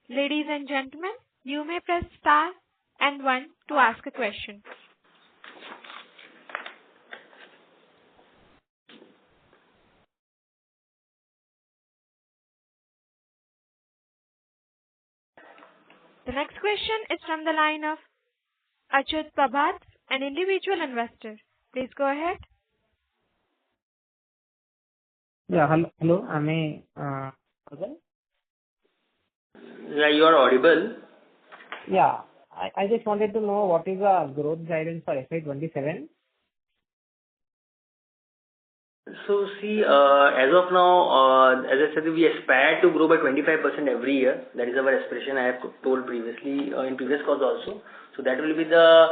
[SPEAKER 1] Ladies and gentlemen, you may press star and 1 to ask a question. The next question is from the line of Achut Prabhat, an individual investor. Please go ahead.
[SPEAKER 15] Yeah, hello. Am I audible?
[SPEAKER 3] Yeah, you are audible.
[SPEAKER 15] Yeah. I just wanted to know what is the growth guidance for FY27?
[SPEAKER 3] So see, as of now, as I said, we aspire to grow by 25% every year. That is our aspiration. I have told previously in previous calls also. So that will be the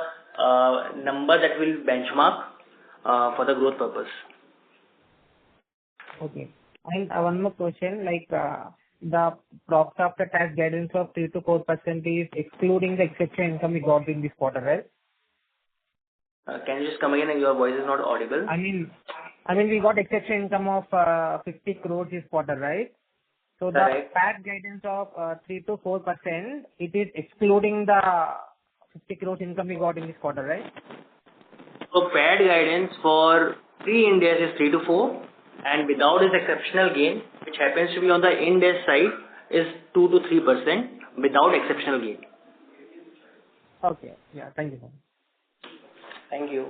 [SPEAKER 3] number that will benchmark for the growth purpose.
[SPEAKER 15] Okay. And one more question, like the profit after tax guidance of 3 to 4% is excluding the exceptional income we got in this quarter, right?
[SPEAKER 3] Can you just come again? And your voice is not audible.
[SPEAKER 15] I mean, we got exceptional income of 50 crores this quarter, right? So the PAT guidance of 3 to 4%, it is excluding the 50 crores income we got in this quarter, right?
[SPEAKER 3] So PAT guidance for Pre-Ind AS is 3 to 4, and without this exceptional gain, which happens to be on the Ind AS side, is 2 to 3% without exceptional gain.
[SPEAKER 15] Okay. Yeah. Thank you, sir.
[SPEAKER 3] Thank you.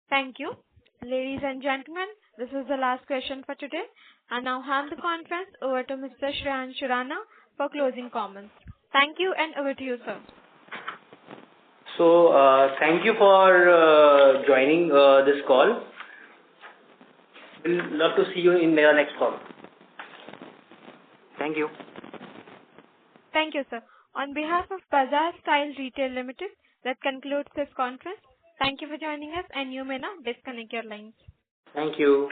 [SPEAKER 1] Thank you. Ladies and gentlemen, this is the last question for today. I now hand the conference over to Mr. Shreyan Shurana for closing comments. Thank you, and over to you, sir.
[SPEAKER 3] So, thank you for joining this call. We'll love to see you in the next call. Thank you.
[SPEAKER 1] Thank you, sir. On behalf of Baazar Style Retail Limited, that concludes this conference. Thank you for joining us, and you may now disconnect your lines.
[SPEAKER 3] Thank you.